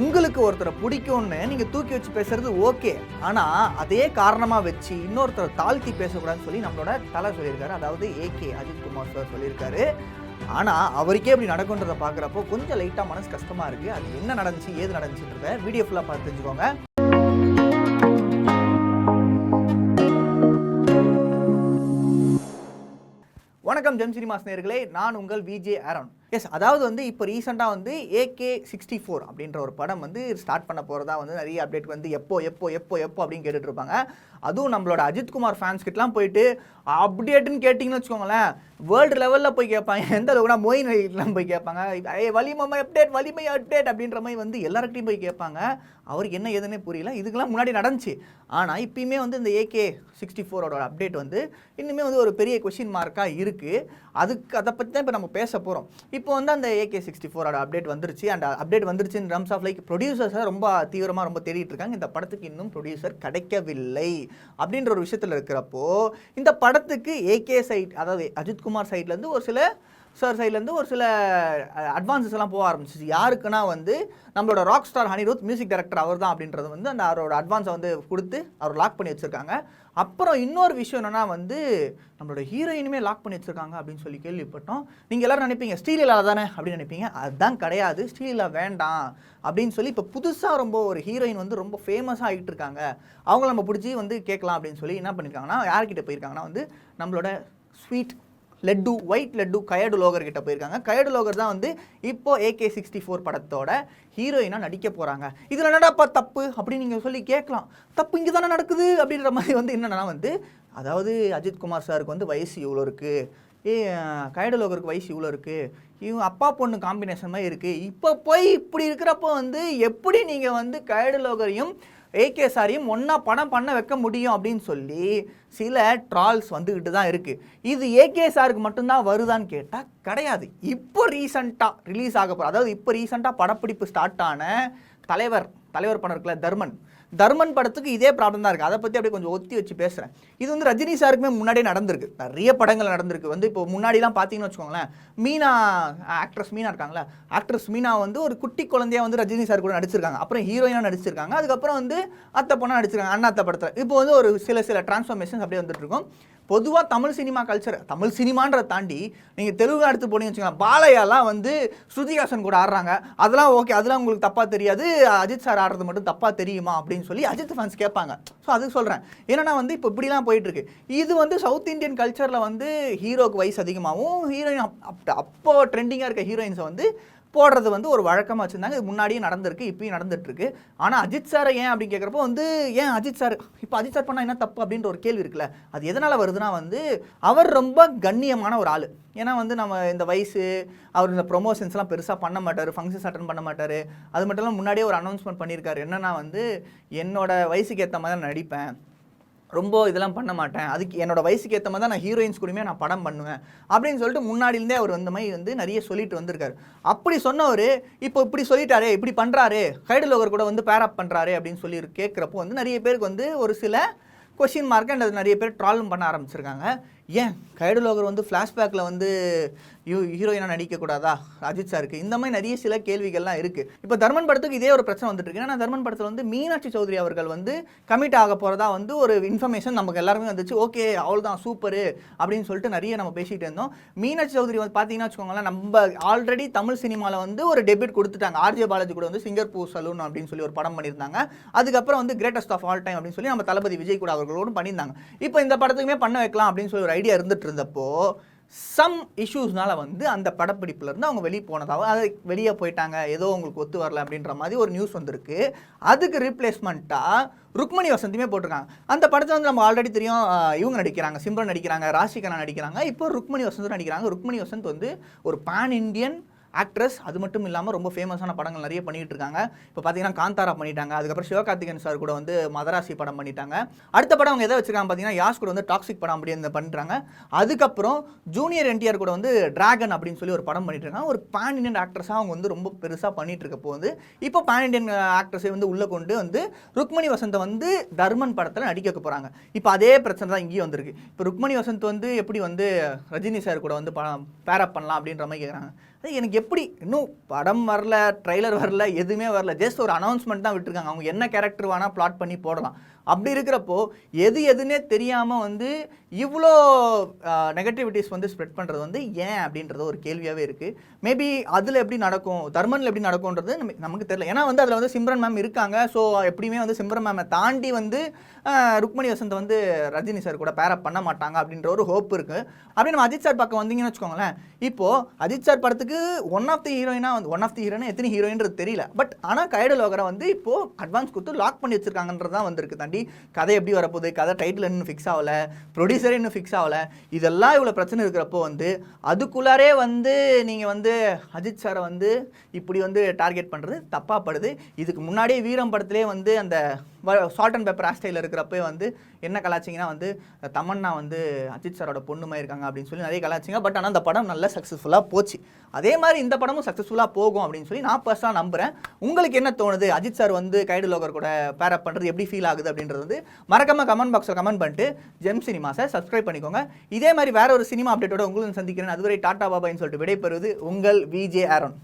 உங்களுக்கு ஒருத்தரை பிடிக்கும்னு நீங்கள் தூக்கி வச்சு பேசுறது ஓகே, ஆனால் அதே காரணமாக வச்சு இன்னொருத்தரை தாழ்த்தி பேசக்கூடாதுன்னு சொல்லி நம்மளோட தலை சொல்லியிருக்காரு. அதாவது ஏகே அஜித் குமார் சார் சொல்லியிருக்காரு. ஆனால் அவருக்கே இப்படி நடக்குன்றதை பார்க்குறப்போ கொஞ்சம் லைட்டாக மனசு கஷ்டமாக இருக்குது. அது என்ன நடந்துச்சு, ஏது நடந்துச்சுன்றத வீடியோ ஃபுல்லாக பார்த்து தெரிஞ்சுக்கோங்க. வணக்கம் ஜெம் சினிமாஸ் நேயர்களே, நான் உங்கள் விஜே ஆரோன். அதாவது இப்போ ரீசெண்டாக AK-64 அப்படின்ற ஒரு படம் ஸ்டார்ட் பண்ண போகிறதா நிறைய அப்டேட் எப்போ அப்படின்னு கேட்டுட்டு இருப்பாங்க. அதுவும் நம்மளோட அஜித்குமார் ஃபேன்ஸ் கிட்டலாம் போயிட்டு அப்டேட்டுன்னு கேட்டிங்கன்னு வச்சுக்கோங்களேன், வேர்ல்டு லெவலில் போய் கேட்பாங்க. எந்த அளவுக்குனா மொயின் எல்லாம் போய் கேட்பாங்க, வலிமை அப்டேட் அப்படின்ற மாதிரி எல்லார்கிட்டையும் போய் கேட்பாங்க. அவருக்கு என்ன ஏதுன்னே புரியல. இதுக்கெல்லாம் முன்னாடி நடந்துச்சு. ஆனால் இப்பயுமே இந்த AK-64 அப்டேட் இன்னுமே ஒரு பெரிய கொஷின் மார்க்காக இருக்குது. அதை பற்றி தான் இப்போ நம்ம பேச போகிறோம். இப்போ அந்த AK-64 அப்டேட் வந்துருச்சு. அண்ட் அப்டேட் வந்துருச்சு இன் டர்ம்ஸ் ஆஃப் லைக் ப்ரொடியூசர்ஸை ரொம்ப தீவிரமாக ரொம்ப தேடிட்டு இருக்காங்க. இந்த படத்துக்கு இன்னும் ப்ரொடியூசர் கிடைக்கவில்லை அப்படின்ற ஒரு விஷயத்தில் இருக்கிறப்போ, இந்த படத்துக்கு AK சைட், அதாவது அஜித்குமார் சைட்லேருந்து ஒரு சில சைட்லேருந்து ஒரு சில அட்வான்ஸஸ் எல்லாம் போக ஆரம்பிச்சிச்சு. யாருக்குன்னா நம்மளோட rock star Anirudh music director அவர் தான் அப்படின்றது அந்த அவரோட அட்வான்ஸை கொடுத்து அவர் லாக் பண்ணி வச்சுருக்காங்க. அப்புறம் இன்னொரு விஷயம் என்னென்னா நம்மளோட ஹீரோயினுமே லாக் பண்ணி வச்சுருக்காங்க அப்படின்னு சொல்லி கேள்விப்பட்டோம். நீங்கள் எல்லோரும் நினைப்பீங்க ஸ்ரீலீலா தானே அப்படின்னு நினைப்பீங்க. அதுதான் கிடையாது, ஸ்ரீலீலா வேண்டாம் அப்படின்னு சொல்லி இப்போ புதுசாக ரொம்ப ஒரு ஹீரோயின் ரொம்ப ஃபேமஸாக ஆகிட்டு இருக்காங்க. அவங்கள நம்ம பிடிச்சி கேட்கலாம் அப்படின்னு சொல்லி என்ன பண்ணியிருக்காங்கன்னா, யார்கிட்ட போயிருக்காங்கன்னா நம்மளோட ஸ்வீட் லட்டு, ஒயிட் லட்டு கயடு லோகர் கிட்ட போயிருக்காங்க. கயடு லோகர் தான் இப்போ AK-64 படத்தோட ஹீரோயினாக நடிக்க போகிறாங்க. இதில் என்னடாப்பா தப்பு அப்படின்னு நீங்கள் சொல்லி கேட்கலாம். தப்பு இங்கே தானே நடக்குது அப்படின்ற மாதிரி என்னென்னா அதாவது அஜித்குமார் சாருக்கு வயசு இவ்வளோ இருக்குது, கயடு லோகருக்கு வயசு இவ்வளோ இருக்குது, இவங்க அப்பா பொண்ணு காம்பினேஷன் மாதிரி இருக்குது. இப்போ போய் இப்படி இருக்கிறப்போ எப்படி நீங்கள் கயடு லோகரையும் AK சாரையும் ஒன்றா படம் பண்ண வைக்க முடியும் அப்படின்னு சொல்லி சில ட்ரால்ஸ் வந்துக்கிட்டு தான் இருக்குது. இது AK சாருக்கு மட்டும்தான் வருதான்னு கேட்டால் கிடையாது. இப்போ ரீசண்டாக ரிலீஸ் ஆக போகிற, அதாவது இப்போ ரீசெண்டாக படப்பிடிப்பு ஸ்டார்ட் ஆன தலைவர் படம் இருக்குல்ல, தர்மன் படத்துக்கு இதே ப்ராப்ளம் தான் இருக்குது. அதை பற்றி அப்படியே கொஞ்சம் ஒத்தி வச்சு பேசுகிறேன். இது ரஜினி சாருக்குமே முன்னாடியே நடந்திருக்கு, நிறைய படங்கள் நடந்திருக்கு. இப்போ முன்னாடிலாம் பார்த்தீங்கன்னு வச்சுக்கோங்களேன், மீனா ஆக்ட்ரஸ் மீனா இருக்காங்களா, ஆக்ட்ரஸ் மீனா ஒரு குட்டி குழந்தையாக ரஜினி சார் கூட நடிச்சிருக்காங்க. அப்புறம் ஹீரோயினாக நடிச்சிருக்காங்க. அதுக்கப்புறம் அத்தை பொண்ணாக நடிச்சிருக்காங்க அண்ணாத்த படத்தில். இப்போ ஒரு சில டிரான்ஸ்ஃபர்மேஷன்ஸ் அப்படியே வந்துட்டு இருக்கும். பொதுவாக தமிழ் சினிமா கல்ச்சர், தமிழ் சினிமான்றதை தாண்டி நீங்கள் தெலுங்கு எடுத்து போனீங்கன்னு வச்சுக்கோங்க, பாலையாலாம் ஸ்ருதிஹாசன் கூட ஆடுறாங்க. அதெல்லாம் ஓகே, அதெல்லாம் உங்களுக்கு தப்பாக தெரியாது, அஜித் சார் ஆடுறது மட்டும் தப்பாக தெரியுமா அப்படின்னு சொல்லி அஜித் ஃபேன்ஸ் கேட்பாங்க. ஸோ அதுக்கு சொல்கிறேன். ஏன்னா இப்போ இப்படிலாம் போயிட்டுருக்கு. இது சவுத் இந்தியன் கல்ச்சரில் ஹீரோக்கு வயசு அதிகமாகவும் ஹீரோயின் அப்போ ட்ரெண்டிங்காக இருக்க ஹீரோயின்ஸை போடுறது ஒரு வழக்கமாக வச்சுருந்தாங்க. இது முன்னாடியே நடந்திருக்கு, இப்பயும் நடந்துட்டுருக்கு. ஆனால் அஜித் சாரை ஏன் அப்படின்னு கேட்குறப்போ ஏன் அஜித் சார் இப்போ அஜித் சார் பண்ணால் என்ன தப்பு அப்படின்ற ஒரு கேள்வி இருக்குல்ல. அது எதனால் வருதுன்னா அவர் ரொம்ப கண்ணியமான ஒரு ஆள். ஏன்னா நம்ம இந்த வயசு, அவர் இந்த ப்ரொமோஷன்ஸ்லாம் பெருசாக பண்ண மாட்டார், ஃபங்க்ஷன்ஸ் அட்டன் பண்ண மாட்டார். அது மட்டும் இல்லாமல் முன்னாடியே ஒரு அனௌன்ஸ்மெண்ட் பண்ணியிருக்காரு, என்னென்னா என்னோட வயசுக்கு ஏற்ற மாதிரி தான் நடிப்பேன், ரொம்ப இதெல்லாம் பண்ண மாட்டேன், அதுக்கு என்னோட வயசுக்கு ஏற்ற மாதிரி தான் நான் ஹீரோயின்ஸ் கூடயுமே நான் படம் பண்ணுவேன் அப்படின்னு சொல்லிட்டு முன்னாடிலேருந்தே அவர் மாதிரி நிறைய சொல்லிட்டு வந்திருக்காரு. அப்படி சொன்னவர் இப்போ இப்படி சொல்லிட்டாரே, இப்படி பண்ணுறாரு, கைடு லோகர் கூட பேரப் பண்ணுறாரு அப்படின்னு சொல்லி கேட்குறப்போ நிறைய பேருக்கு ஒரு சில கொஷின் மார்க் அண்ட் அது நிறைய பேர் ட்ராலும் பண்ண ஆரம்பிச்சிருக்காங்க. ஏன் கைடு லோகர் ஃப்ளாஷ்பேக்கில் ஹீரோயினாக நடிக்கக்கூடாதா அஜித் சாருக்கு, இந்த மாதிரி நிறைய சில கேள்விகள்லாம் இருக்குது. இப்போ தர்மன் படத்துக்கு இதே ஒரு பிரச்சனை வந்துட்டு இருக்கு. ஏன்னா தர்மன் படத்தில் மீனாட்சி சௌத்ரி அவர்கள் கமிட் ஆக போகிறதா ஒரு இன்ஃபர்மேஷன் நமக்கு எல்லாருமே வந்துச்சு. ஓகே, அவள் தான் சூப்பரு அப்படின்னு சொல்லிட்டு நிறைய நம்ம பேசிகிட்டு இருந்தோம். மீனாட்சி சௌத்ரி பார்த்தீங்கன்னா வச்சுக்கோங்களேன், நம்ம ஆல்ரெடி தமிழ் சினிமாவில் ஒரு டெபியூட் கொடுத்துட்டாங்க. RJ பாலாஜி கூட சிங்கர் பூ சலூன் அப்படின்னு சொல்லி ஒரு படம் பண்ணியிருந்தாங்க. அதுக்கப்புறம் கிரேட்டஸ்ட் ஆஃப் ஆல் டைம் அப்படின்னு சொல்லி நம்ம தளபதி விஜய் கூட அவர்களோடு பண்ணியிருந்தாங்க. இப்போ இந்த படத்துக்குமே பண்ண வைக்கலாம் அப்படின்னு சொல்லி ஒரு ஐடியா இருந்துட்டு இருந்தப்போ சம் இஷ்யூஸ்னால அந்த படப்பிடிப்புலேருந்து அவங்க வெளியே போனதாகவும், அதை வெளியே போயிட்டாங்க, ஏதோ உங்களுக்கு ஒத்து வரல அப்படின்ற மாதிரி ஒரு நியூஸ் வந்திருக்கு. அதுக்கு ரீப்ளேஸ்மெண்ட்டாக ருக்மணி வசந்தியுமே போட்டிருக்காங்க. அந்த படத்தில் நம்ம ஆல்ரெடி தெரியும், இவங்க நடிக்கிறாங்க, சிம்ரன் நடிக்கிறாங்க, ராஷிகனா நடிக்கிறாங்க, இப்போ ருக்மணி வசந்த் நடிக்கிறாங்க. ருக்மணி வசந்த் ஒரு பேன் இண்டியன் ஆக்ட்ரஸ். அது மட்டும் இல்லாமல் ரொம்ப ஃபேமஸான படங்கள் நிறைய பண்ணிகிட்டு இருக்காங்க. இப்போ பார்த்தீங்கன்னா காந்தாரா பண்ணிட்டாங்க. அதுக்கப்புறம் சிவகார்த்திகேயன் சார் கூட மதராசி படம் பண்ணிட்டாங்க. அடுத்த படம் அவங்க எதை வச்சுருக்காங்க பார்த்தீங்கன்னா, யாஸ் கூட டாக்ஸிக் படம் அப்படி பண்ணுறாங்க. அதுக்கப்புறம் ஜூனியர் NTR கூட டிராகன் அப்படின்னு சொல்லி ஒரு படம் பண்ணிட்டு இருக்காங்க. ஒரு பேன் இண்டியன் ஆக்ட்ரஸாக அவங்க ரொம்ப பெருசாக பண்ணிட்டு இருக்கப்போ இப்போ பேன் இண்டியன் ஆக்ட்ரஸை உள்ளே கொண்டு ருக்மணி வசந்தை தர்மன் படத்தில் நடிக்க போகிறாங்க. இப்போ அதே பிரச்சனை தான் இங்கேயும் வந்திருக்கு. இப்போ ருக்மணி வசந்த் எப்படி ரஜினி சார் கூட படம் பேரப் பண்ணலாம் அப்படின்ற மாதிரி கேட்குறாங்க. அது எனக்கு எப்படி இன்னும் படம் வரல, ட்ரெய்லர் வரல, எதுவுமே வரல, ஜஸ்ட் ஒரு அனௌன்ஸ்மெண்ட் தான் விட்டுருக்காங்க. அவங்க என்ன கேரக்டர் வேணால் பிளாட் பண்ணி போடலாம். அப்படி இருக்கிறப்போ எதுன்னே தெரியாமல் வந்து இவ்வளோ நெகட்டிவிட்டிஸ் வந்து ஸ்ப்ரெட் பண்ணுறது வந்து ஏன் அப்படின்றது ஒரு கேள்வியாகவே இருக்குது. மேபி அதில் எப்படி நடக்கும், தர்மனில் எப்படி நடக்கும்ன்றது நமக்கு தெரியல. ஏன்னா வந்து அதில் வந்து சிம்ரன் மேம் இருக்காங்க. ஸோ எப்படியுமே வந்து சிம்ரன் மேமை தாண்டி வந்து ருக்மணி வசந்த் வந்து ரஜினி சார் கூட பேரப் பண்ண மாட்டாங்க அப்படின்ற ஒரு ஹோப் இருக்குது. அப்படி நம்ம அஜித் சார் பக்கம் வந்தீங்கன்னு வச்சுக்கோங்களேன். இப்போது அஜித் சார் படத்துக்கு ஒன் ஆஃப் தி ஹீரோயினா எத்தனை ஹீரோயின்றது தெரியல. பட் ஆனால் கைடு லோகரை வந்து இப்போது அட்வான்ஸ் கொடுத்து லாக் பண்ணி வச்சிருக்காங்கன்றது தான் வந்திருக்கு. தாண்டி கதை எப்படி வரப்போகுது, கதை டைட்டில் இன்னும் ஃபிக்ஸ் ஆகலை, ப்ரொடியூசரே இன்னும் ஃபிக்ஸ் ஆகலை, இதெல்லாம் இவ்வளோ பிரச்சனை இருக்கிறப்போ வந்து அதுக்குள்ளாரே வந்து நீங்கள் வந்து அஜித் சாரை வந்து இப்படி வந்து டார்கெட் பண்ணுறது தப்பாக படுது. இதுக்கு முன்னாடியே வீரம் படத்திலே வந்து அந்த சால்ட் அண்ட் பேப்பர் ஹேர்ஸ்டைலில் இருக்கிறப்ப வந்து என்ன கலாச்சிங்கன்னா வந்து தமன்னா வந்து அஜித் சாரோட பொண்ணுமாக இருக்காங்க அப்படின்னு சொல்லி நிறைய கலாச்சிங்க. பட் ஆனால் அந்த படம் நல்லா சக்ஸஸ்ஃபுல்லாக போச்சு. அதே மாதிரி இந்த படமும் சக்ஸஸ்ஃபுல்லாக போகும் அப்படின்னு சொல்லி நான் பர்சனலாக நம்புகிறேன். உங்களுக்கு என்ன தோணுது? அஜித் சார் வந்து கைடு லோகர் கூட பேரப் பண்ணுறது எப்படி ஃபீல் ஆகுது அப்படின்றது வந்து மறக்காமல் கமெண்ட் பாக்ஸில் கமெண்ட் பண்ணிட்டு ஜெம் சினிமாஸை சப்ஸ்கிரைப் பண்ணிக்கோங்க. இதே மாதிரி வேற ஒரு சினிமா அப்டேட்டோட உங்களுக்கு சந்திக்கிறேன். அதுவரை டாடா பாபான்னு சொல்லிட்டு விடைபெறுவது உங்கள் விஜே ஆரோன்.